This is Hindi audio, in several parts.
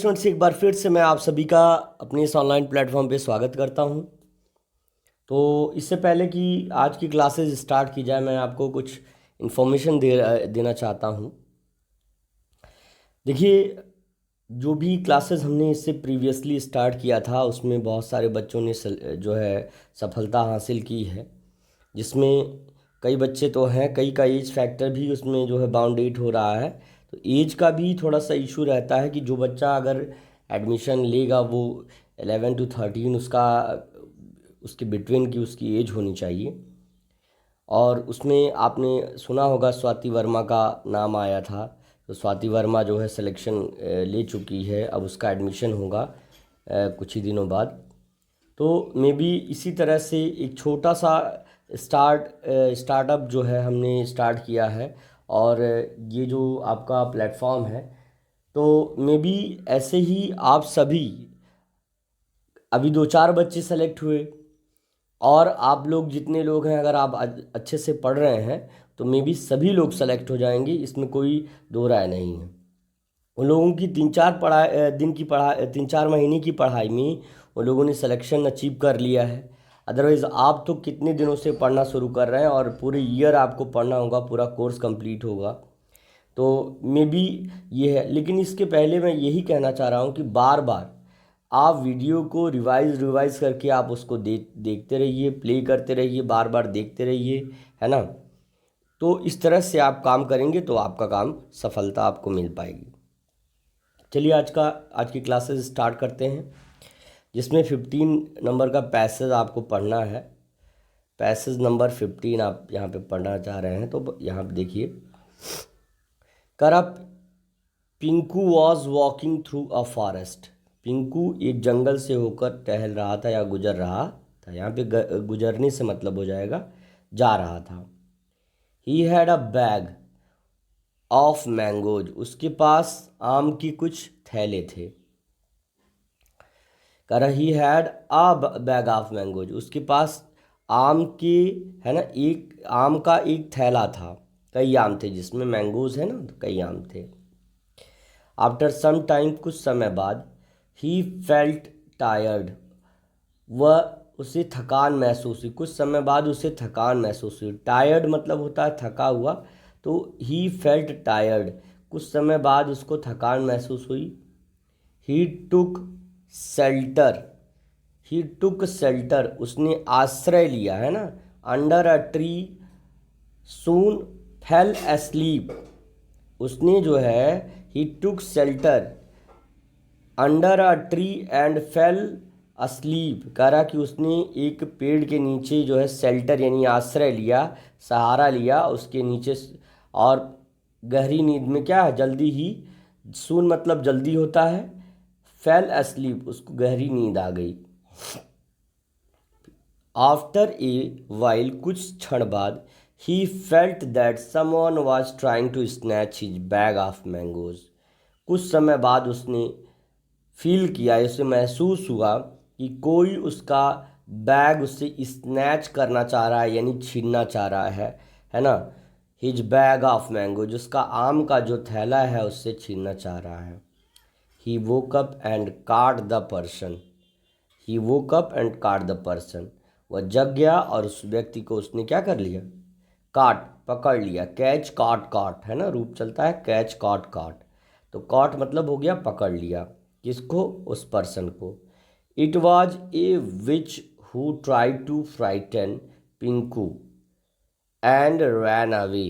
स्टूडेंट्स, एक बार फिर से मैं आप सभी का अपने इस ऑनलाइन प्लेटफॉर्म पे स्वागत करता हूं। तो इससे पहले कि आज की क्लासेस स्टार्ट की जाए, मैं आपको कुछ इन्फॉर्मेशन देना चाहता हूं। देखिए, जो भी क्लासेस हमने इससे प्रीवियसली स्टार्ट किया था उसमें बहुत सारे बच्चों ने जो है सफलता हासिल की है, जिसमें कई बच्चे तो हैं, कई का एज फैक्टर भी उसमें जो है बाउंडेड हो रहा है। तो एज का भी थोड़ा सा इशू रहता है कि जो बच्चा अगर एडमिशन लेगा वो 11 to 13 उसके बिटवीन की उसकी एज होनी चाहिए। और उसमें आपने सुना होगा स्वाति वर्मा का नाम आया था। तो स्वाति वर्मा जो है सिलेक्शन ले चुकी है, अब उसका एडमिशन होगा कुछ ही दिनों बाद। तो मे बी इसी तरह से एक छोटा सा स्टार्टअप जो है हमने स्टार्ट किया है। और ये जो आपका प्लेटफॉर्म है, तो मे बी ऐसे ही आप सभी, अभी 2-4 बच्चे सेलेक्ट हुए और आप लोग जितने लोग हैं, अगर आप अच्छे से पढ़ रहे हैं तो मे बी सभी लोग सेलेक्ट हो जाएंगे, इसमें कोई दो राय नहीं है। उन लोगों की 3-4 महीने की पढ़ाई में उन लोगों ने सिलेक्शन अचीव कर लिया है। अदरवाइज़ आप तो कितने दिनों से पढ़ना शुरू कर रहे हैं और पूरे ईयर आपको पढ़ना होगा, पूरा कोर्स कंप्लीट होगा। तो मे बी ये है। लेकिन इसके पहले मैं यही कहना चाह रहा हूँ कि बार बार आप वीडियो को रिवाइज करके आप उसको देखते रहिए, प्ले करते रहिए, बार बार देखते रहिए, है ना। तो इस तरह से आप काम करेंगे तो आपका काम सफलता आपको मिल पाएगी। चलिए आज की क्लासेस स्टार्ट करते हैं, जिसमें 15 नंबर का पैसेज आपको पढ़ना है। पैसेज नंबर 15 आप यहाँ पे पढ़ना चाह रहे हैं, तो यहाँ पे देखिए। करप Pinku was walking through a forest. Pinku एक जंगल से होकर टहल रहा था या गुजर रहा था। यहाँ पे गुजरने से मतलब हो जाएगा जा रहा था। He had a bag of mangoes. उसके पास आम की कुछ थैले थे। कह रहा he had a bag of mangoes, उसके पास आम के, है ना, एक आम का एक थैला था। कई आम थे, जिसमें मैंगोज है ना, तो कई आम थे। आफ्टर सम टाइम, कुछ समय बाद, ही फेल्ट टायर्ड, वह उसे थकान महसूस हुई। कुछ समय बाद उसे थकान महसूस हुई। टायर्ड मतलब होता है थका हुआ, तो ही फेल्ट टायर्ड, कुछ समय बाद उसको थकान महसूस हुई। ही टुक शेल्टर, ही टुक शेल्टर, उसने आश्रय लिया, है ना। Under a tree soon fell asleep, उसने जो है ही took shelter under a tree and fell asleep, कह रहा कि उसने एक पेड़ के नीचे जो है शेल्टर यानी आश्रय लिया, सहारा लिया उसके नीचे। और गहरी नींद में क्या है, जल्दी ही, सून मतलब जल्दी होता है, फेल अस्लीप उसको गहरी नींद आ गई। आफ्टर ए वाइल, कुछ क्षण बाद, he felt that someone was trying to snatch his bag of mangoes, कुछ समय बाद उसने फील किया, उसे महसूस हुआ कि कोई उसका बैग उससे स्नैच करना चाह रहा है, यानी छीनना चाह रहा है ना। हिज बैग ऑफ मैंगो, जिसका आम का जो थैला है उससे छीनना चाह रहा है। ही वोक अप एंड काट the person, he woke up and काट द पर्सन, वह जग गया और उस व्यक्ति को उसने क्या कर लिया, काट, पकड़ लिया। कैच काट काट, है ना, रूप चलता है कैच काट काट। तो काट मतलब हो गया पकड़ लिया, किसको, उस पर्सन को। It was a witch who tried to frighten Pinku and ran away,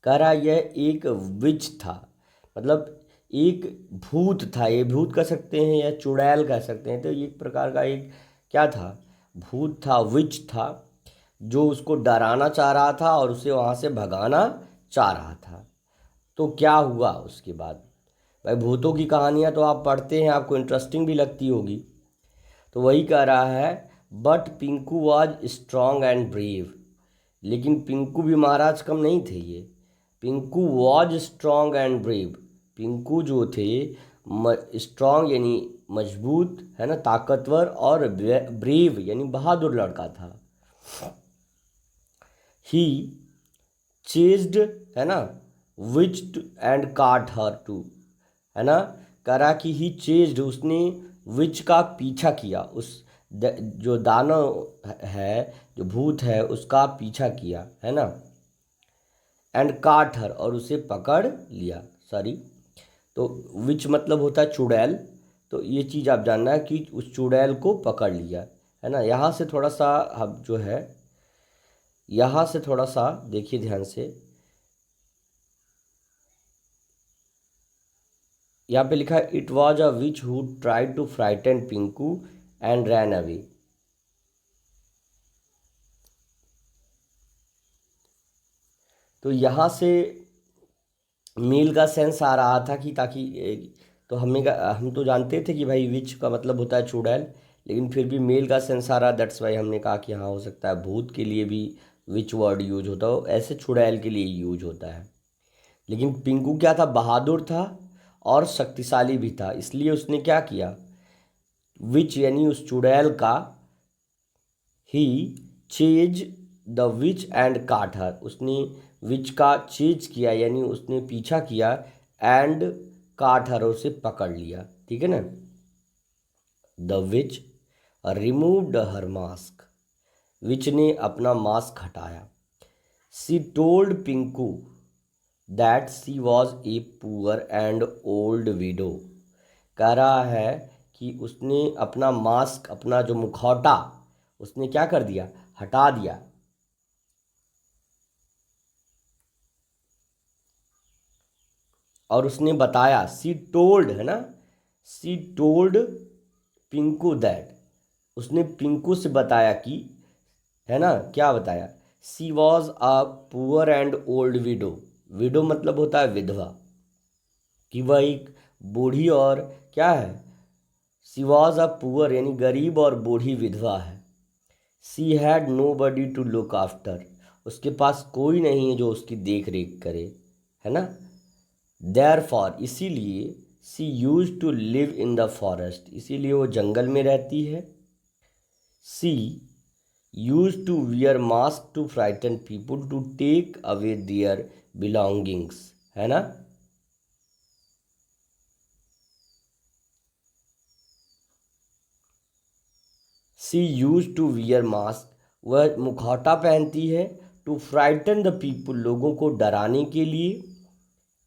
कह रहा यह एक विच था, मतलब एक भूत था। ये भूत कह सकते हैं या चुड़ैल कह सकते हैं। तो एक प्रकार का एक क्या था, भूत था, विच था, जो उसको डराना चाह रहा था और उसे वहाँ से भगाना चाह रहा था। तो क्या हुआ उसके बाद। भाई, भूतों की कहानियाँ तो आप पढ़ते हैं, आपको इंटरेस्टिंग भी लगती होगी। तो वही कह रहा है, but Pinku was strong and brave, लेकिन पिंकू भी महाराज कम नहीं थे ये। Pinku was strong and brave, Pinku जो थे स्ट्रॉन्ग यानी मजबूत, है ना, ताकतवर, और ब्रेव यानी बहादुर लड़का था। ही चेज्ड, है ना, विच एंड काट हर टू, है ना। करा कि ही चेज्ड, उसने विच का पीछा किया, उस जो दानव है, जो भूत है, उसका पीछा किया, है ना। एंड काट हर, और उसे पकड़ लिया, सॉरी। तो विच मतलब होता है चुड़ैल, तो ये चीज़ आप जानना है कि उस चुड़ैल को पकड़ लिया, है ना। यहाँ से थोड़ा सा हम जो है, यहाँ से थोड़ा सा देखिए ध्यान से, यहाँ पे लिखा है it was a witch who tried to frighten Pinku and ran away. तो यहाँ से मेल का सेंस आ रहा था कि ताकि तो हम तो जानते थे कि भाई विच का मतलब होता है चुड़ैल, लेकिन फिर भी मेल का सेंस आ रहा, दैट्स वाई हमने कहा कि हाँ हो सकता है भूत के लिए भी विच वर्ड यूज होता हो, ऐसे चुड़ैल के लिए यूज होता है। लेकिन पिंकू क्या था, बहादुर था और शक्तिशाली भी था, इसलिए उसने क्या किया, विच यानी उस चुड़ैल का, ही चेज द विच एंड काट हर, उसने विच का चेज किया यानी उसने पीछा किया, एंड काट हर, उसे पकड़ लिया, ठीक है ना। The witch removed her mask, witch ने अपना मास्क हटाया। She told Pinku that she was a poor and old widow, कह रहा है कि उसने अपना मास्क, अपना जो मुखौटा, उसने क्या कर दिया, हटा दिया। और उसने बताया, सी टोल्ड, है ना, सी टोल्ड पिंकू दैट, उसने पिंकू से बताया कि, है ना, क्या बताया, she was a poor and old widow, widow मतलब होता है विधवा, कि वह एक बूढ़ी और क्या है, सी वॉज अ पुअर यानी गरीब और बूढ़ी विधवा है। She had nobody to look after, उसके पास कोई नहीं है जो उसकी देख रेख करे, है ना। देयर फॉर, इसीलिए, she used to live in the forest, इसीलिए वो जंगल में रहती है। She used to wear mask to frighten people to take away their belongings, है ना। She used to wear mask, वह मुखौटा पहनती है, टू फ्राइटन द पीपुल, लोगों को डराने के लिए,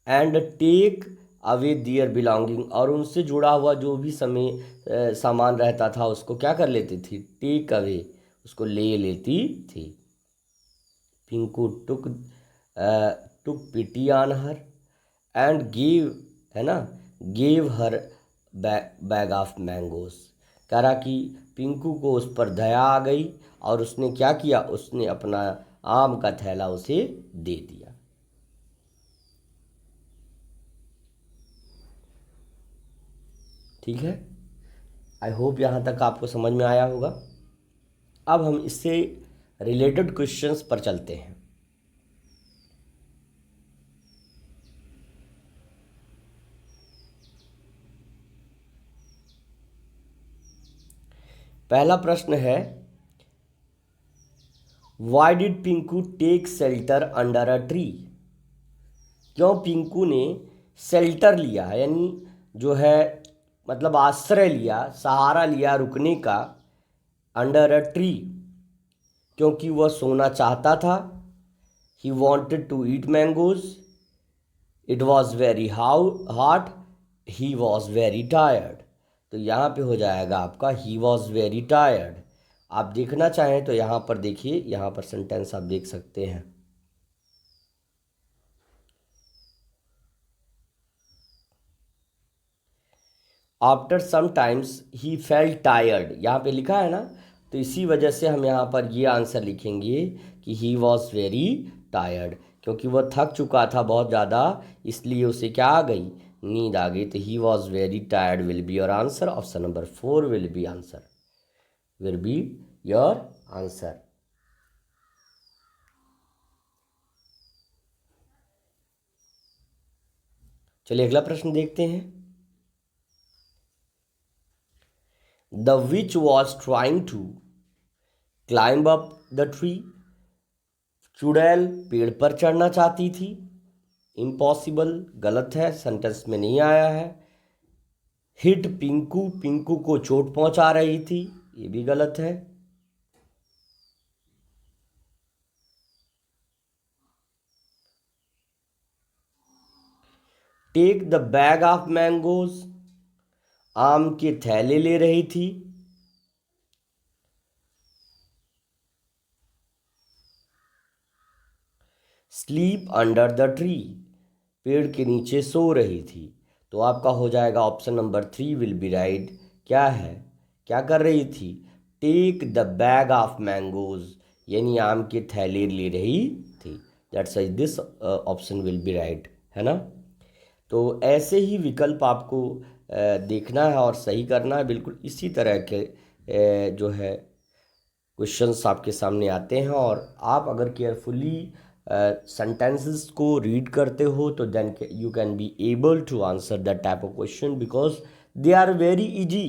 and take away their belonging, और उनसे जुड़ा हुआ जो भी सामान रहता था उसको क्या कर लेती थी, टेक अवे, उसको ले लेती थी। Pinku took pity on her and give, है ना, give her bag of mangoes, कह रहा कि पिंकू को उस पर दया आ गई और उसने क्या किया, उसने अपना आम का थैला उसे दे दिया। ठीक है, आई होप यहाँ तक आपको समझ में आया होगा। अब हम इससे रिलेटेड क्वेश्चंस पर चलते हैं। पहला प्रश्न है, why did Pinku take shelter under a tree, क्यों पिंकू ने शेल्टर लिया, यानी जो है मतलब आश्रय लिया, सहारा लिया रुकने का, अंडर अ ट्री, क्योंकि वह सोना चाहता था। He wanted to eat mangoes, it was very hot, he was very tired. तो यहाँ पे हो जाएगा आपका ही वॉज वेरी टायर्ड। आप देखना चाहें तो यहाँ पर देखिए, यहाँ पर सेंटेंस आप देख सकते हैं। After some times he felt tired, यहाँ पे लिखा है ना, तो इसी वजह से हम यहाँ पर ये आंसर लिखेंगे कि ही वॉज वेरी टायर्ड, क्योंकि वह थक चुका था बहुत ज़्यादा, इसलिए उसे क्या आ गई, नींद आ गई। तो he was very tired will be your answer, option number 4 will be answer, will be your answer. चलिए अगला प्रश्न देखते हैं। The witch was trying to climb up the tree, चुड़ैल पेड़ पर चढ़ना चाहती थी। इम्पॉसिबल, गलत है, सेंटेंस में नहीं आया है। हिट पिंकू, पिंकू को चोट पहुंचा रही थी, ये भी गलत है। Take the bag of mangoes, आम के थैले ले रही थी। स्लीप अंडर द ट्री, पेड़ के नीचे सो रही थी। तो आपका हो जाएगा option number 3 will be right. क्या है, क्या कर रही थी? Take the bag of mangoes, यानी आम के थैले ले रही थी। That's why this option will be right, है ना। तो ऐसे ही विकल्प आपको देखना है और सही करना है। बिल्कुल इसी तरह के जो है क्वेश्चंस आपके सामने आते हैं, और आप अगर केयरफुली सेंटेंसेस को रीड करते हो तो then you can be able to answer that type of question, because they are very easy.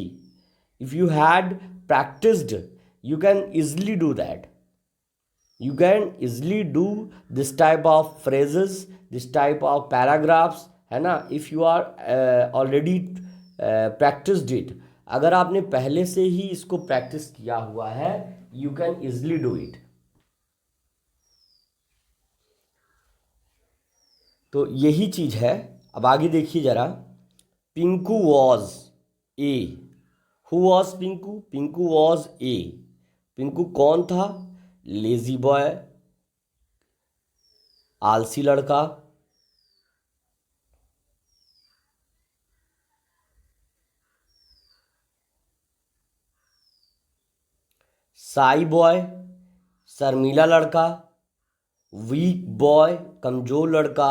If you had practised you can easily do that. You can easily do this type of phrases, this type of paragraphs, है ना। if you are already practiced it, अगर आपने पहले से ही इसको प्रैक्टिस किया हुआ है, you can easily do it। तो यही चीज है। अब आगे देखिए जरा। Pinku was a, who was Pinku? Pinku was a, Pinku कौन था? लेजी बॉय, आलसी लड़का। साई बॉय, शर्मीला लड़का। वीक बॉय, कमजोर लड़का।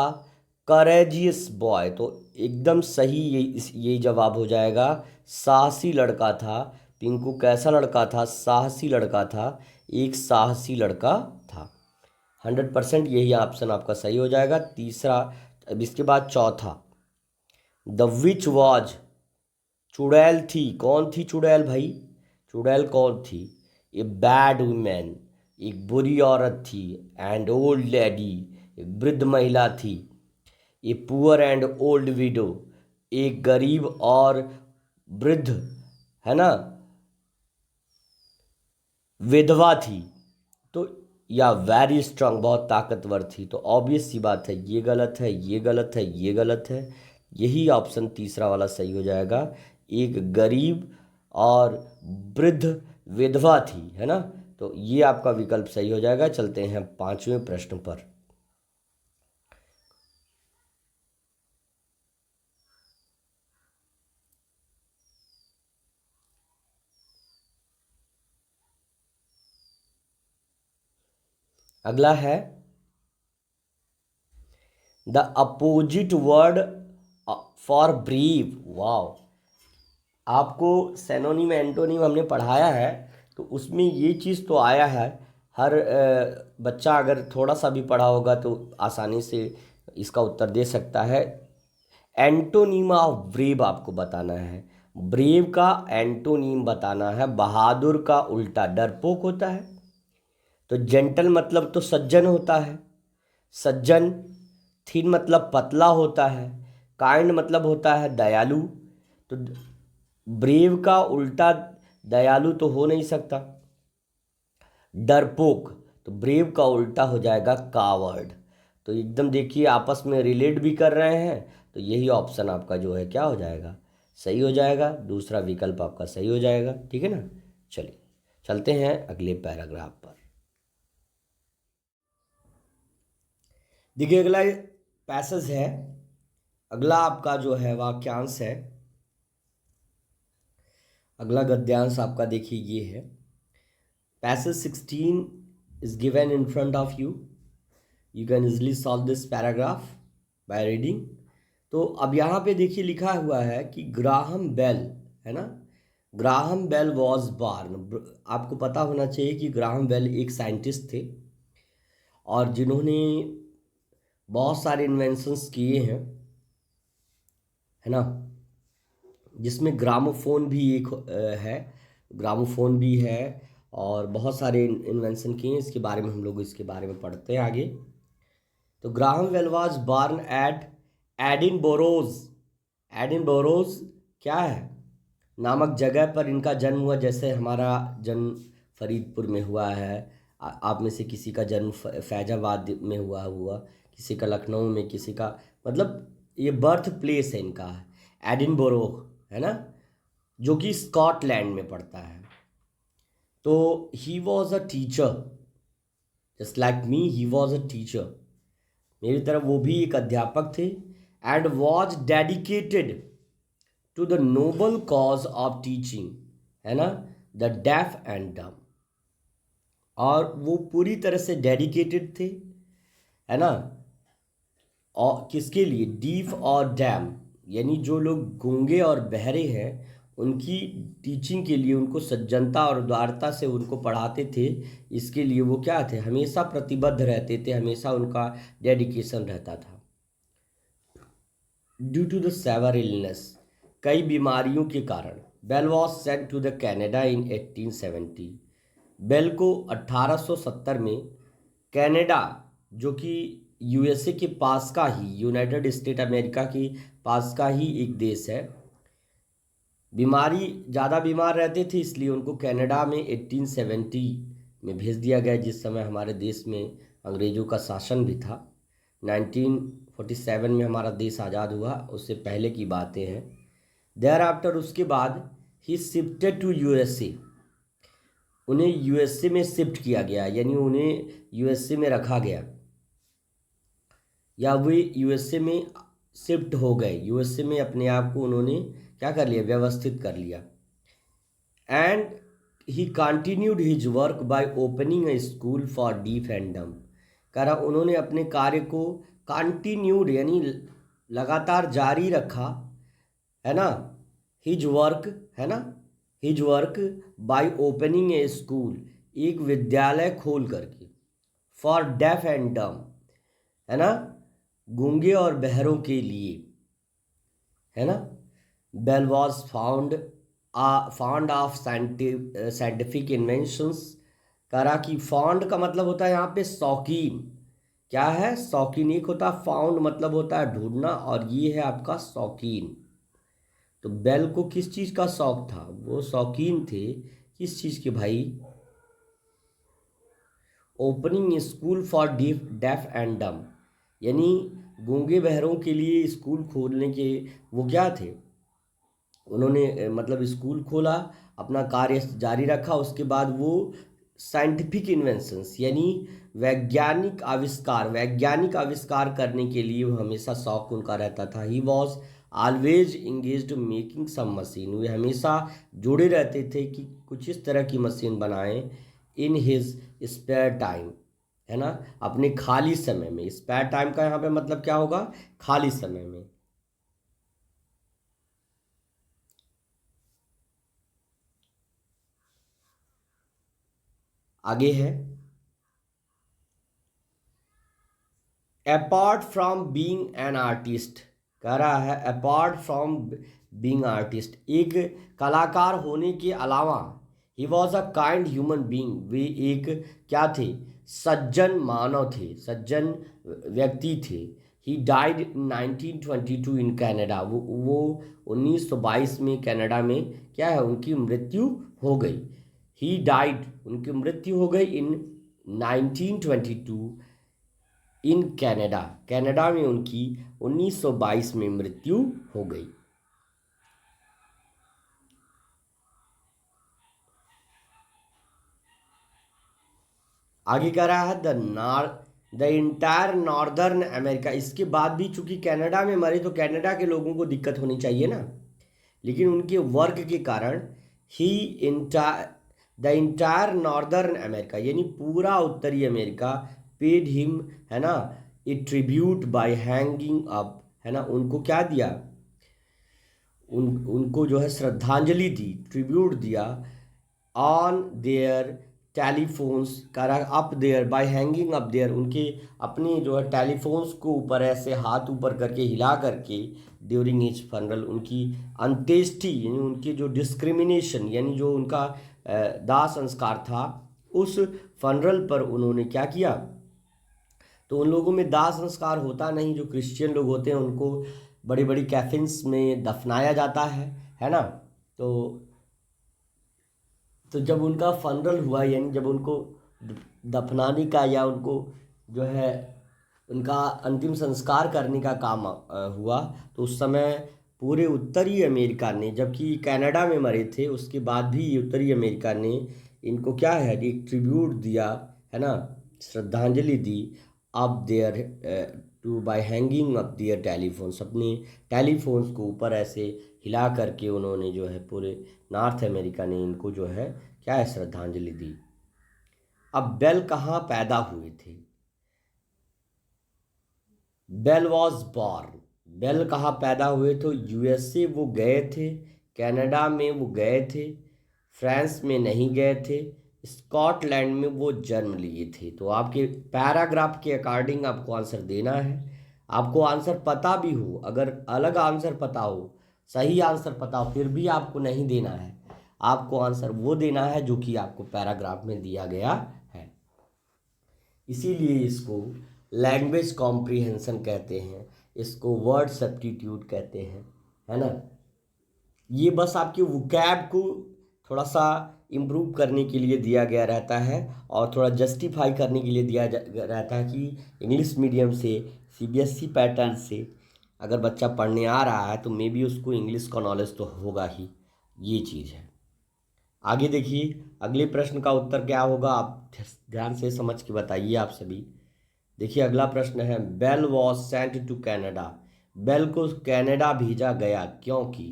करेजियस बॉय, तो एकदम सही यही जवाब हो जाएगा। साहसी लड़का था। पिंकू कैसा लड़का था? साहसी लड़का था, एक साहसी लड़का था। 100% यही ऑप्शन आपका सही हो जाएगा। तीसरा, अब इसके बाद चौथा, द विच वॉज, चुड़ैल थी। कौन थी चुड़ैल भाई? चुड़ैल कौन थी? ए बैड वुमेन, एक बुरी औरत थी। एंड ओल्ड लेडी, एक वृद्ध महिला थी। ए पुअर एंड ओल्ड विडो, एक गरीब और वृद्ध, है ना, विधवा थी। तो या वेरी स्ट्रांग, बहुत ताकतवर थी। तो ऑब्वियस सी बात है, ये गलत है, ये गलत है, ये गलत है। यही ऑप्शन तीसरा वाला सही हो जाएगा। एक गरीब और वृद्ध विधवा थी, है ना। तो ये आपका विकल्प सही हो जाएगा। चलते हैं पांचवें प्रश्न पर। अगला है the opposite word for brave. Wow, आपको सेनोनिम एंटोनिम हमने पढ़ाया है, तो उसमें ये चीज़ तो आया है। हर बच्चा अगर थोड़ा सा भी पढ़ा होगा तो आसानी से इसका उत्तर दे सकता है। एंटोनिम ऑफ ब्रेव आपको बताना है। ब्रेव का एंटोनिम बताना है। बहादुर का उल्टा डरपोक होता है। तो जेंटल मतलब तो सज्जन होता है, सज्जन। थिन मतलब पतला होता है। काइंड मतलब होता है दयालु। तो ब्रेव का उल्टा दयालु तो हो नहीं सकता। डरपोक, तो ब्रेव का उल्टा हो जाएगा कावर्ड। तो एकदम देखिए आपस में रिलेट भी कर रहे हैं। तो यही ऑप्शन आपका जो है क्या हो जाएगा, सही हो जाएगा। दूसरा विकल्प आपका सही हो जाएगा, ठीक है ना। चलिए चलते हैं अगले पैराग्राफ पर। देखिए अगला पैसेज है, अगला आपका जो है वाक्यांश है। अगला गद्यांश आपका देखिए ये है। Passage 16 is given in front of you. You can easily solve this paragraph by reading. तो अब यहाँ पे देखिए लिखा हुआ है कि ग्राहम बेल, है ना, ग्राहम बेल वॉज बॉर्न। आपको पता होना चाहिए कि ग्राहम बेल एक साइंटिस्ट थे और जिन्होंने बहुत सारे इन्वेंशंस किए हैं, है ना, जिसमें ग्रामोफोन भी एक है। ग्रामोफोन भी है और बहुत सारे इन्वेंशन किए हैं। इसके बारे में हम लोग इसके बारे में पढ़ते हैं आगे। तो Graham Bell was born at Edinburgh, Edinburgh क्या है, नामक जगह पर इनका जन्म हुआ। जैसे हमारा जन्म फरीदपुर में हुआ है, आप में से किसी का जन्म फैजाबाद में हुआ, किसी का लखनऊ में, किसी का, मतलब ये बर्थ प्लेस है इनका, एडिनबरो, है ना, जो कि स्कॉटलैंड में पड़ता है। तो he was a teacher, just like me, he was a teacher, मेरी तरह वो भी एक अध्यापक थे। And was dedicated to the noble cause of teaching, है ना, द डेफ एंड डम। और वो पूरी तरह से डेडिकेटेड थे, है ना, और किसके लिए, डीफ और डैम, यानी जो लोग गूंगे और बहरे हैं उनकी टीचिंग के लिए, उनको सज्जनता और उदारता से उनको पढ़ाते थे। इसके लिए वो क्या थे, हमेशा प्रतिबद्ध रहते थे, हमेशा उनका डेडिकेशन रहता था। Due to the severe illness, कई बीमारियों के कारण, Bell was sent to the Canada in 1870। Bell को 1870 में कनाडा, जो कि यूएसए के पास का ही, यूनाइटेड स्टेट अमेरिका के पास का ही एक देश है, ज़्यादा बीमार रहते थे, इसलिए उनको कनाडा में 1870 में भेज दिया गया, जिस समय हमारे देश में अंग्रेज़ों का शासन भी था। 1947 में हमारा देश आज़ाद हुआ, उससे पहले की बातें हैं। देयर आफ्टर, उसके बाद, ही शिफ्टेड टू यूएसए, उन्हें यूएसए में शिफ्ट किया गया, यानी उन्हें यूएसए में रखा गया, या वे यूएसए में शिफ्ट हो गए, यूएसए में अपने आप को उन्होंने क्या कर लिया, व्यवस्थित कर लिया। And he continued his work by opening a school for deaf and डम, कह रहा उन्होंने अपने कार्य को कंटिन्यूड यानी लगातार जारी रखा, है ना, हिज वर्क, है ना, his work by opening A school, एक विद्यालय खोल करके, फॉर डेफ एंड डम, है ना, गूंगे और बहरों के लिए, है ना। Bell was found of scientific inventions, करा कि फाउंड का मतलब होता है यहाँ पे शौकीन, क्या है, शौकीन। एक होता है फाउंड, मतलब होता है ढूंढना, और ये है आपका शौकीन। तो बेल को किस चीज़ का शौक था, वो शौकीन थे किस चीज़ के भाई, opening school for deaf and डम, यानी गूंगे बहरों के लिए स्कूल खोलने के वो क्या थे, उन्होंने मतलब स्कूल खोला, अपना कार्य जारी रखा। उसके बाद वो साइंटिफिक इन्वेंशंस यानी वैज्ञानिक आविष्कार करने के लिए वो हमेशा शौक उनका रहता था। He was always engaged making some machine, वे हमेशा जुड़े रहते थे कि कुछ इस तरह की मशीन बनाएं। इन हिज स्पेयर टाइम, है ना, अपने खाली समय में। स्पेयर टाइम का यहाँ पे मतलब क्या होगा, खाली समय में। आगे है, apart from being an artist, कह रहा है अपार्ट फ्रॉम बीइंग आर्टिस्ट, एक कलाकार होने के अलावा, he was a kind human being, वे एक क्या थे, सज्जन मानव थे, सज्जन व्यक्ति थे। ही डाइड 1922 इन कनाडा, वो 1922 में कनाडा में क्या है, उनकी मृत्यु हो गई। ही डाइड, उनकी मृत्यु हो गई इन 1922 इन कनाडा, कनाडा में उनकी 1922 में मृत्यु हो गई। आगे कह रहा है द इंटायर नॉर्दर्न अमेरिका, इसके बाद भी चूंकि कनाडा में मरे तो कनाडा के लोगों को दिक्कत होनी चाहिए ना, लेकिन उनके वर्क के कारण ही द इंटायर नॉर्दर्न अमेरिका यानी पूरा उत्तरी अमेरिका पेड हिम, है ना, a tribute by hanging up, है ना, उनको क्या दिया, उनको जो है श्रद्धांजलि दी, ट्रिब्यूट दिया, ऑन देयर टेलीफोन्स, करा up their by hanging up their, उनके अपने जो है टेलीफोन्स को ऊपर ऐसे हाथ ऊपर करके हिला करके, ड्यूरिंग हिज फनरल, उनकी अंत्येष्टि यानी उनकी जो डिस्क्रिमिनेशन यानी जो उनका दाह संस्कार था, उस फनरल पर उन्होंने क्या किया। तो उन लोगों में दाह संस्कार होता नहीं, जो क्रिश्चियन लोग होते हैं उनको बड़ी बड़ी कैफिन्स में दफनाया जाता है ना। तो जब उनका फनरल हुआ, यानी जब उनको दफनाने का या उनको जो है उनका अंतिम संस्कार करने का काम हुआ, तो उस समय पूरे उत्तरी अमेरिका ने, जबकि कनाडा में मरे थे उसके बाद भी उत्तरी अमेरिका ने इनको क्या है, एक ट्रिब्यूट दिया, है ना, श्रद्धांजलि दी। Up their to by hanging up their telephones, अपने टेलीफोन्स को ऊपर ऐसे हिला करके उन्होंने जो है पूरे नॉर्थ अमेरिका ने इनको जो है क्या है, श्रद्धांजलि दी। अब बेल कहाँ पैदा हुए थे? बेल वॉज बॉर्न, बेल कहाँ पैदा हुए थे? यूएसए वो गए थे, कनाडा में वो गए थे, फ्रांस में नहीं गए थे, स्कॉटलैंड में वो जन्म लिए थे। तो आपके पैराग्राफ के अकॉर्डिंग आपको आंसर देना है। आपको आंसर पता भी हो, अगर अलग आंसर पता हो, सही आंसर पता हो, फिर भी आपको नहीं देना है। आपको आंसर वो देना है जो कि आपको पैराग्राफ में दिया गया है। इसीलिए इसको लैंग्वेज कॉम्प्रिहेंशन कहते हैं, इसको वर्ड सब्स्टिट्यूट कहते हैं, है ना। ये बस आपके वोकैब को थोड़ा सा इम्प्रूव करने के लिए दिया गया रहता है, और थोड़ा जस्टिफाई करने के लिए रहता है कि इंग्लिश मीडियम से, सीबीएसई पैटर्न से अगर बच्चा पढ़ने आ रहा है तो मे बी उसको इंग्लिश का नॉलेज तो होगा ही, ये चीज़ है। आगे देखिए, अगले प्रश्न का उत्तर क्या होगा, आप ध्यान से समझ के बताइए आप सभी। देखिए अगला प्रश्न है, Bell was sent to Canada, Bell को कनाडा भेजा गया क्योंकि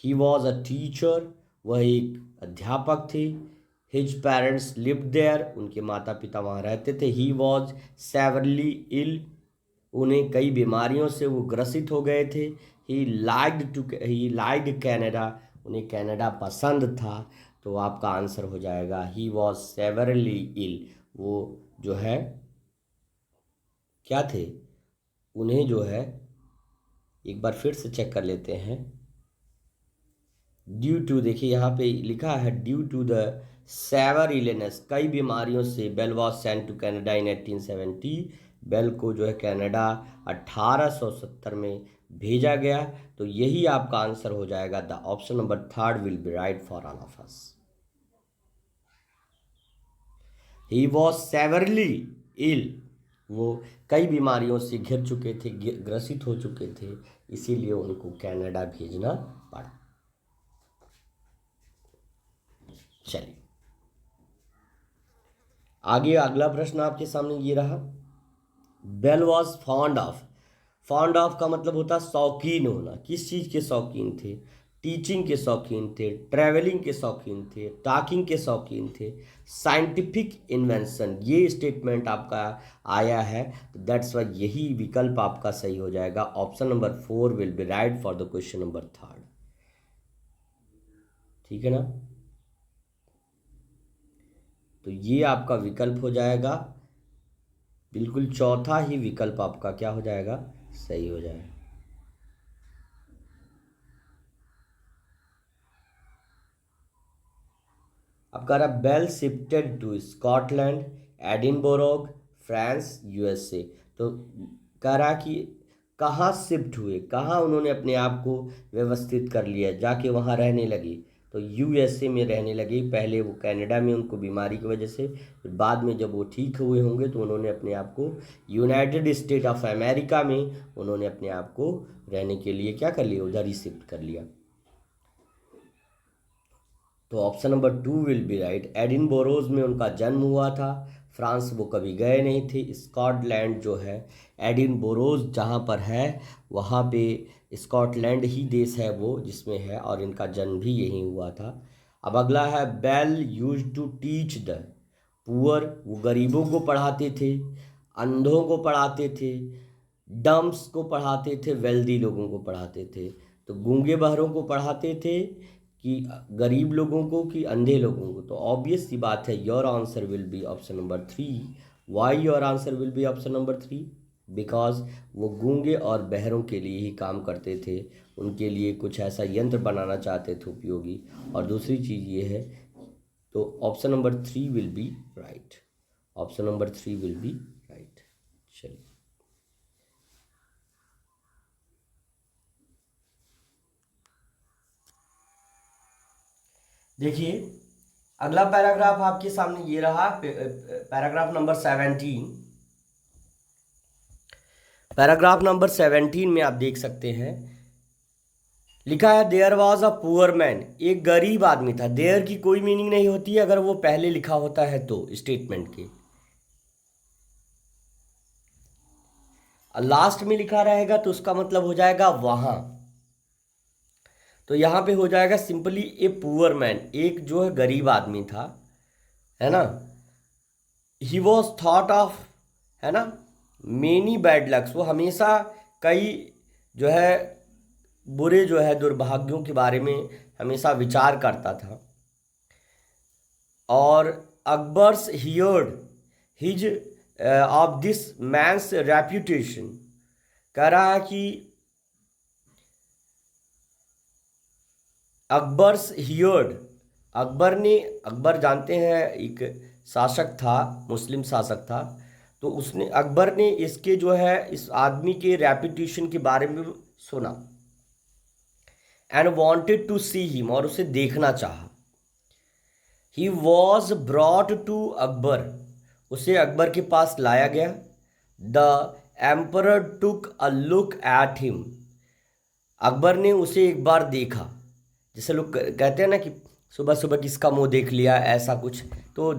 ही वॉज अ टीचर, वह एक अध्यापक थे, हिज पेरेंट्स लिव्ड देयर, उनके माता पिता वहाँ रहते थे, ही वॉज सेवरली इल, उन्हें कई बीमारियों से वो ग्रसित हो गए थे, ही लाइक्ड कनाडा, उन्हें कनाडा पसंद था। तो आपका आंसर हो जाएगा ही वॉज सेवरली इल, वो जो है क्या थे, उन्हें जो है एक बार फिर से चेक कर लेते हैं। ड्यू टू, देखिए यहाँ पे लिखा है due to the severe illness, कई बीमारियों से Bell was sent to Canada in 1870, Bell को जो है कनाडा 1870 में भेजा गया। तो यही आपका आंसर हो जाएगा, the option number third will be right for all of us. He was severely ill, वो कई बीमारियों से घिर चुके थे, ग्रसित हो चुके थे, इसीलिए उनको कनाडा भेजना पड़ा। चलिए आगे अगला प्रश्न आपके सामने ये रहा, Bell was fond of, fond of का मतलब होता है शौकीन होना, किस चीज़ के शौकीन थे? टीचिंग के शौकीन थे, ट्रैवलिंग के शौकीन थे, टॉकिंग के शौकीन थे, साइंटिफिक इन्वेंशन, ये स्टेटमेंट आपका आया है, दैट्स वाई यही विकल्प आपका सही हो जाएगा। Option number 4 will be right for the question number 3, ठीक है ना। तो ये आपका विकल्प हो जाएगा, बिल्कुल चौथा ही विकल्प आपका क्या हो जाएगा, सही हो जाएगा। अब कह रहा Bell shifted to Scotland, Edinburgh, France, USA. तो कह रहा कि कहाँ शिफ्ट हुए, कहाँ उन्होंने अपने आप को व्यवस्थित कर लिया, जाके वहाँ रहने लगी। तो यूएसए में रहने लगी, पहले वो कनाडा में उनको बीमारी की वजह से, फिर बाद में जब वो ठीक हुए होंगे तो उन्होंने अपने आप को यूनाइटेड स्टेट ऑफ अमेरिका में उन्होंने अपने आप को रहने के लिए क्या कर लिया, उधर ही शिफ्ट कर लिया। तो option number 2 will be right, Edinburgh में उनका जन्म हुआ था, फ्रांस वो कभी गए नहीं थे, स्कॉटलैंड जो है, एडिनबोरोज जहाँ पर है वहाँ पे स्कॉटलैंड ही देश है वो जिसमें है, और इनका जन्म भी यहीं हुआ था। अब अगला है, Bell use to teach the poor, वो गरीबों को पढ़ाते थे, अंधों को पढ़ाते थे, डम्स को पढ़ाते थे, वेल्दी लोगों को पढ़ाते थे। तो गूंगे बहरों को पढ़ाते थे कि गरीब लोगों को कि अंधे लोगों को? तो ऑब्वियस सी बात है, your answer will B option number 3। Why your answer will B option number 3? Because वो गूंगे और बहरों के लिए ही काम करते थे, उनके लिए कुछ ऐसा यंत्र बनाना चाहते थे उपयोगी। और दूसरी चीज़ ये है, तो option number 3 will be right, option number 3 will be right. चलिए देखिए अगला पैराग्राफ आपके सामने ये रहा, पैराग्राफ नंबर 17। पैराग्राफ नंबर 17 में आप देख सकते हैं लिखा है there was a poor man, एक गरीब आदमी था। देयर की कोई मीनिंग नहीं होती है अगर वो पहले लिखा होता है तो स्टेटमेंट के, लास्ट में लिखा रहेगा तो उसका मतलब हो जाएगा वहां। तो यहां पे हो जाएगा सिंपली ए पुअर मैन, एक जो है गरीब आदमी था, है ना। ही वॉज थॉट ऑफ, है ना, मेनी बैड लक्स, वो हमेशा कई जो है बुरे जो है दुर्भाग्यों के बारे में हमेशा विचार करता था। और Akbar's heard his of this man's reputation, कह रहा है कि अकबर्स हियर्ड, अकबर जानते हैं एक शासक था, मुस्लिम शासक था, तो उसने अकबर ने इसके जो है इस आदमी के रेप्यूटेशन के बारे में सुना, and wanted to see him, और उसे देखना चाहा। He was brought to Akbar, उसे अकबर के पास लाया गया। The emperor took a look at him, Akbar ने उसे एक बार देखा। जैसे लोग कहते हैं ना कि सुबह सुबह किसका मुंह देख लिया, ऐसा कुछ। तो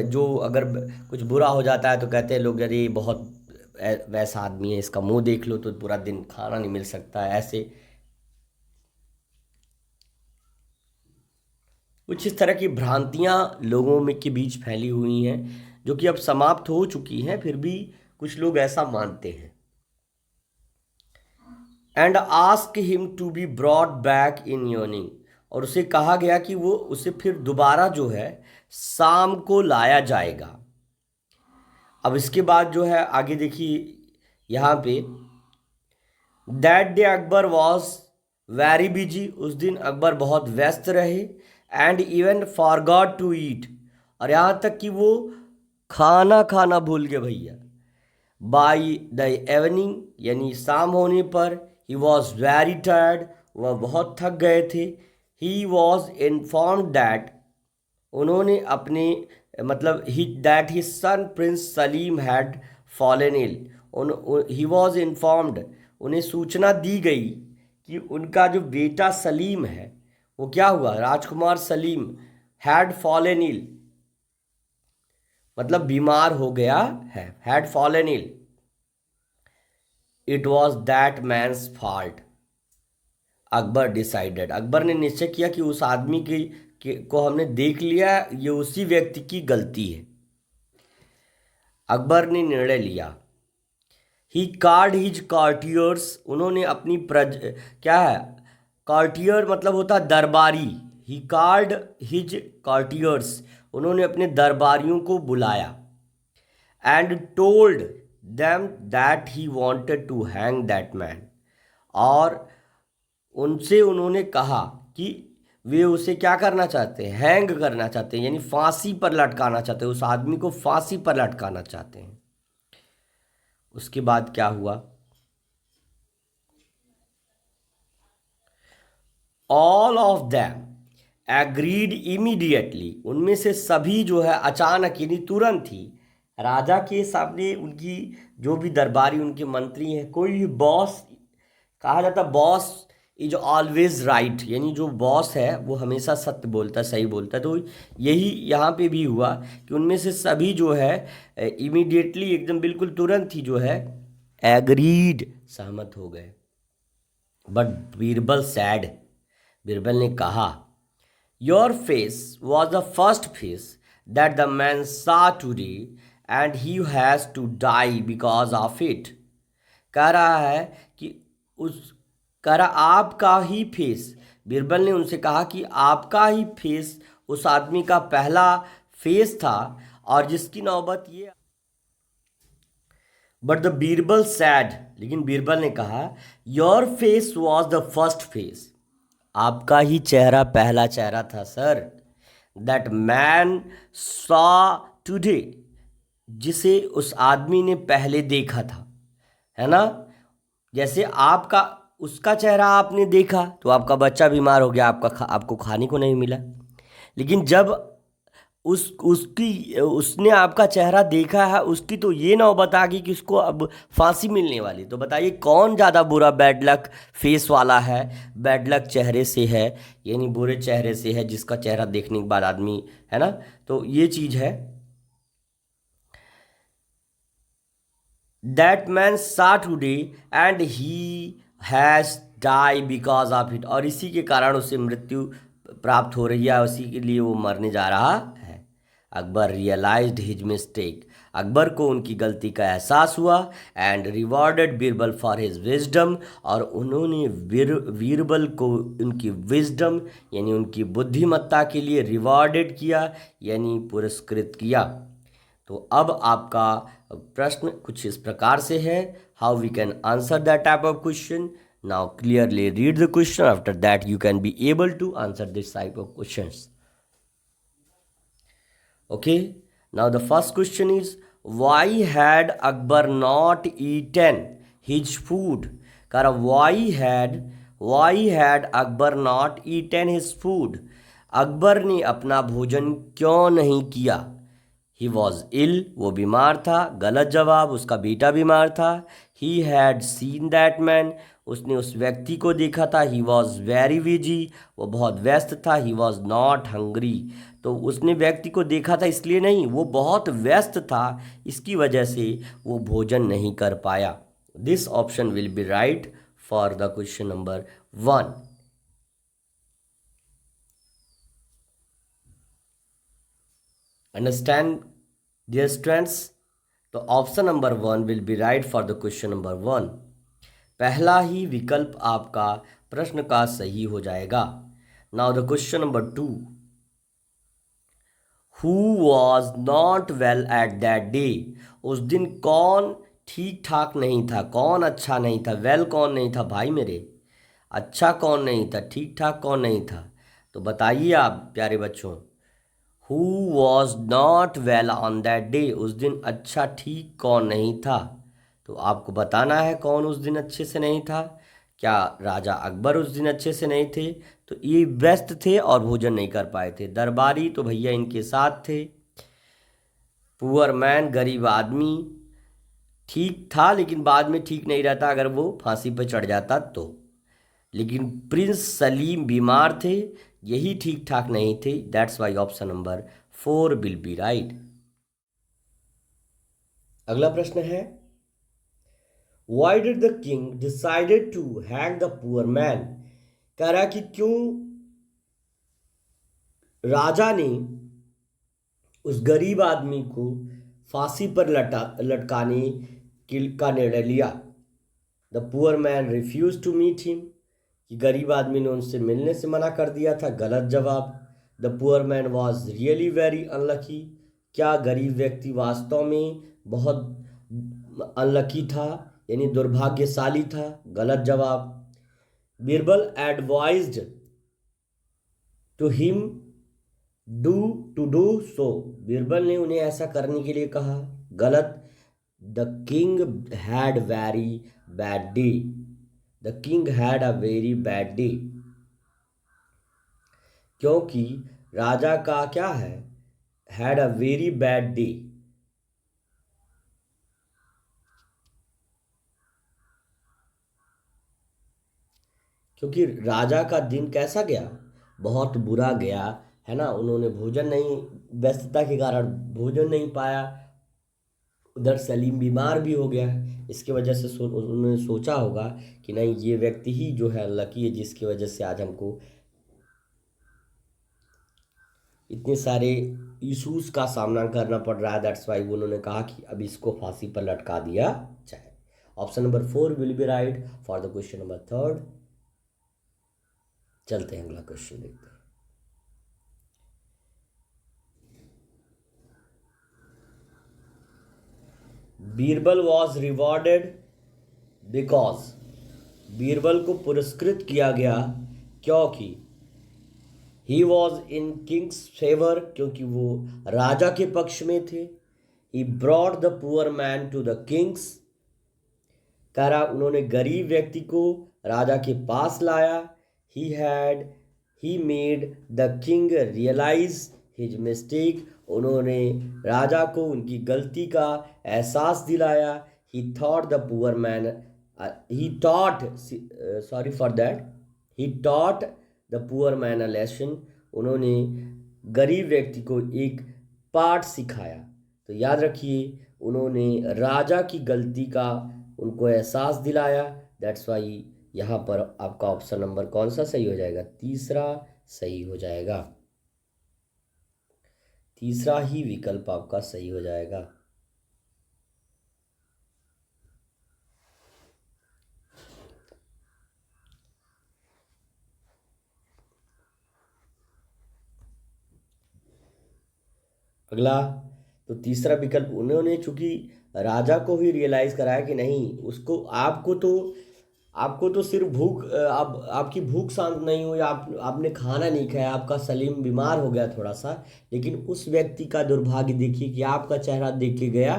जो अगर कुछ बुरा हो जाता है तो कहते हैं लोग यार ये बहुत वैसा आदमी है, इसका मुंह देख लो तो पूरा दिन खाना नहीं मिल सकता है, ऐसे कुछ इस तरह की भ्रांतियां लोगों में के बीच फैली हुई हैं, जो कि अब समाप्त हो चुकी हैं, फिर भी कुछ लोग ऐसा मानते हैं। And ask him to be brought back in evening, और उसे कहा गया कि वो उसे फिर दोबारा जो है शाम को लाया जाएगा। अब इसके बाद जो है आगे देखिए यहाँ पे, that day Akbar was very busy, उस दिन अकबर बहुत व्यस्त रहे। And even forgot to eat, और यहाँ तक कि वो खाना खाना भूल गए भैया। बाई द इवनिंग, यानी शाम होने पर, ही वॉज वेरी टायर्ड, वह बहुत थक गए थे। ही वॉज इन्फॉर्म्ड दैट, उन्होंने अपने मतलब he that his son prince Salim had fallen ill, he was informed, उन्हें सूचना दी गई कि उनका जो बेटा सलीम है वो क्या हुआ, राजकुमार सलीम, हैड फॉलन इल, मतलब बीमार हो गया है, had fallen ill. It was that man's fault, Akbar decided, Akbar ने निश्चय किया कि उस आदमी को हमने देख लिया, ये उसी व्यक्ति की गलती है। अकबर ने निर्णय लिया। ही कार्ड हिज कार्टियर्स, उन्होंने अपनी क्या है, कार्टियर मतलब होता है दरबारी। ही कार्ड हिज कार्टियर्स, उन्होंने अपने दरबारियों को बुलाया। And told them that he wanted to hang that man, और उनसे उन्होंने कहा कि वे उसे क्या करना चाहते हैं, हैंग करना चाहते हैं, यानी फांसी पर लटकाना चाहते हैं, उस आदमी को फांसी पर लटकाना चाहते हैं। उसके बाद क्या हुआ, all of them agreed immediately, उनमें से सभी जो है अचानक यानी तुरंत ही राजा के सामने, उनकी जो भी दरबारी उनके मंत्री हैं, कोई भी बॉस, कहा जाता बॉस इज ऑलवेज राइट, यानी जो बॉस है वो हमेशा सत्य बोलता है, सही बोलता है। तो यही यहाँ पे भी हुआ कि उनमें से सभी जो है इमीडिएटली एकदम बिल्कुल तुरंत ही जो है एग्रीड, सहमत हो गए। बट बीरबल सैड, बीरबल ने कहा, your face was the first face that the man saw today and he has to die because of it, कह रहा है कि आपका ही फेस, बीरबल ने उनसे कहा कि आपका ही फेस उस आदमी का पहला फेस था और जिसकी नौबत ये। बट द बीरबल सैड, लेकिन बीरबल ने कहा, your face was the first face, आपका ही चेहरा पहला चेहरा था sir, that man saw today, जिसे उस आदमी ने पहले देखा था, है ना। जैसे आपका उसका चेहरा आपने देखा तो आपका बच्चा बीमार हो गया, आपको खाने को नहीं मिला, लेकिन जब उसने आपका चेहरा देखा है, उसकी तो ये नौबत आ गई कि उसको अब फांसी मिलने वाली। तो बताइए कौन ज़्यादा बुरा बैड लक फेस वाला है, बैड लक चेहरे से है, यानी बुरे चेहरे से है, जिसका चेहरा देखने के बाद आदमी, है ना, तो ये चीज़ है। That man saw today and he has die because of it, और इसी के कारण उसे मृत्यु प्राप्त हो रही है, उसी के लिए वो मरने जा रहा है। Akbar realised his mistake, Akbar को उनकी गलती का एहसास हुआ। And rewarded Birbal for his wisdom, और उन्होंने बीरबल को उनकी विजडम यानी उनकी बुद्धिमत्ता के लिए रिवॉर्डेड किया, यानी पुरस्कृत किया। तो अब आपका प्रश्न कुछ इस प्रकार से है, how we can answer that type of question. Now clearly read the question, after that you can be able to answer this type of questions. Okay, now the first question is, why had Akbar not eaten his food? Kara, why had Akbar not eaten his food? Akbar ने अपना भोजन क्यों नहीं किया? ही वॉज इल, वो बीमार था। गलत जवाब, उसका बेटा बीमार था। He had seen that man, उसने उस व्यक्ति को देखा था। ही वॉज वेरी बिजी, वो बहुत व्यस्त था। ही वॉज नॉट हंग्री, तो उसने व्यक्ति को देखा था इसलिए नहीं, वो बहुत व्यस्त था, इसकी वजह से वो भोजन नहीं कर पाया। This option will be right for the question number 1। Understand dear students, तो option number 1 will be right for the question number 1। पहला ही विकल्प आपका प्रश्न का सही हो जाएगा। Now the question number 2, who was not well at that day? उस दिन कौन ठीक ठाक नहीं था, कौन अच्छा नहीं था? वेल कौन नहीं था भाई मेरे? अच्छा कौन नहीं था, ठीक ठाक कौन नहीं था? तो बताइए आप प्यारे बच्चों, who was not well on that day, उस दिन अच्छा ठीक कौन नहीं था? तो आपको बताना है कौन उस दिन अच्छे से नहीं था। क्या राजा अकबर उस दिन अच्छे से नहीं थे? तो ये व्यस्त थे और भोजन नहीं कर पाए थे। दरबारी तो भैया इनके साथ थे। पुअर मैन गरीब आदमी ठीक था, लेकिन बाद में ठीक नहीं रहता अगर वो फांसी पर चढ़ जाता तो। लेकिन प्रिंस सलीम बीमार थे, यही ठीक ठाक नहीं थे। That's why option number 4 will be right. अगला प्रश्न है, why did the king decided to hang the poor man? कह रहा कि क्यों राजा ने उस गरीब आदमी को फांसी पर लटकाने का निर्णय लिया। The poor man refuse to meet him, कि गरीब आदमी ने उनसे मिलने से मना कर दिया था। गलत जवाब। The poor man was really very unlucky, क्या गरीब व्यक्ति वास्तव में बहुत अनलकी था, यानी दुर्भाग्यशाली था? गलत जवाब। Birbal advised to him to do so, Birbal ने उन्हें ऐसा करने के लिए कहा। गलत। The king had very bad day, the king had a very bad day, क्योंकि राजा का क्या है, had a very bad day. क्योंकि राजा का दिन कैसा गया, बहुत बुरा गया, है ना। उन्होंने भोजन नहीं, व्यस्तता के कारण भोजन नहीं पाया। उधर सलीम बीमार भी हो गया, इसकी वजह से उन्होंने सोचा होगा कि नहीं, ये व्यक्ति ही जो है लकी है, जिसकी वजह से आज हमको इतने सारे इश्यूज का सामना करना पड़ रहा है। दैट्स वाई उन्होंने कहा कि अब इसको फांसी पर लटका दिया जाए। Option number 4 will be right for the question number 3। चलते हैं अगला क्वेश्चन देखते हैं। Birbal was rewarded because, Birbal को पुरस्कृत किया गया क्योंकि he was in king's favour, क्योंकि वो राजा के पक्ष में थे। He brought the poor man to the king's, कह रहा उन्होंने गरीब व्यक्ति को राजा के पास लाया। He he made the king realise his mistake, उन्होंने राजा को उनकी गलती का एहसास दिलाया। He thought the poor man, he taught, sorry for that, he taught the poor man a lesson, उन्होंने गरीब व्यक्ति को एक पाठ सिखाया। तो याद रखिए, उन्होंने राजा की गलती का उनको एहसास दिलाया। दैट्स वाई यहाँ पर आपका ऑप्शन नंबर कौन सा सही हो जाएगा? तीसरा सही हो जाएगा। तीसरा ही विकल्प आपका सही हो जाएगा। अगला, तो तीसरा विकल्प, उन्होंने चूंकि राजा को ही रियलाइज कराया कि नहीं, उसको आपको तो सिर्फ भूख, आपकी भूख शांत नहीं हुई, आपने खाना नहीं खाया, आपका सलीम बीमार हो गया थोड़ा सा, लेकिन उस व्यक्ति का दुर्भाग्य देखिए कि आपका चेहरा देख के गया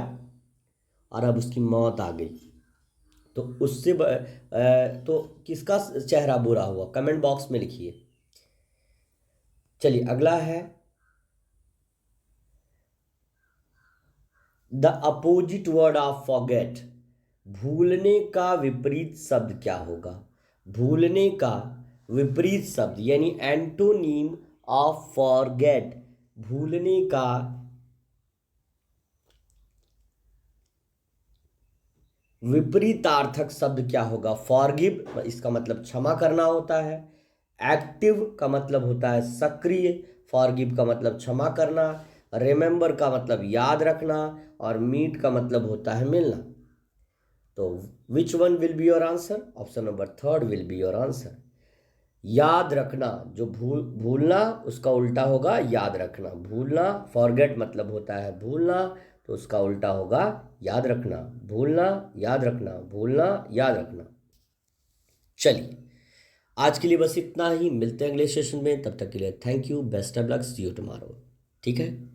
और अब उसकी मौत आ गई। तो तो किसका चेहरा बुरा हुआ? कमेंट बॉक्स में लिखिए। चलिए अगला है, the opposite word of forget, भूलने का विपरीत शब्द क्या होगा? भूलने का विपरीत शब्द यानी एंटोनीम ऑफ फॉरगेट, भूलने का विपरीतार्थक शब्द क्या होगा? फॉरगिव, इसका मतलब क्षमा करना होता है। एक्टिव का मतलब होता है सक्रिय, फॉरगिव का मतलब क्षमा करना। रिमेंबर का मतलब याद रखना, और मीट का मतलब होता है मिलना। तो which one will be your answer? Option number third will be your answer. याद रखना, जो भूलना उसका उल्टा होगा याद रखना। भूलना, फॉरगेट मतलब होता है भूलना, तो उसका उल्टा होगा याद रखना। भूलना, याद रखना, भूलना, याद रखना। चलिए आज के लिए बस इतना ही, मिलते हैं अगले सेशन में, तब तक के लिए thank you, best of luck, see you tomorrow. ठीक है।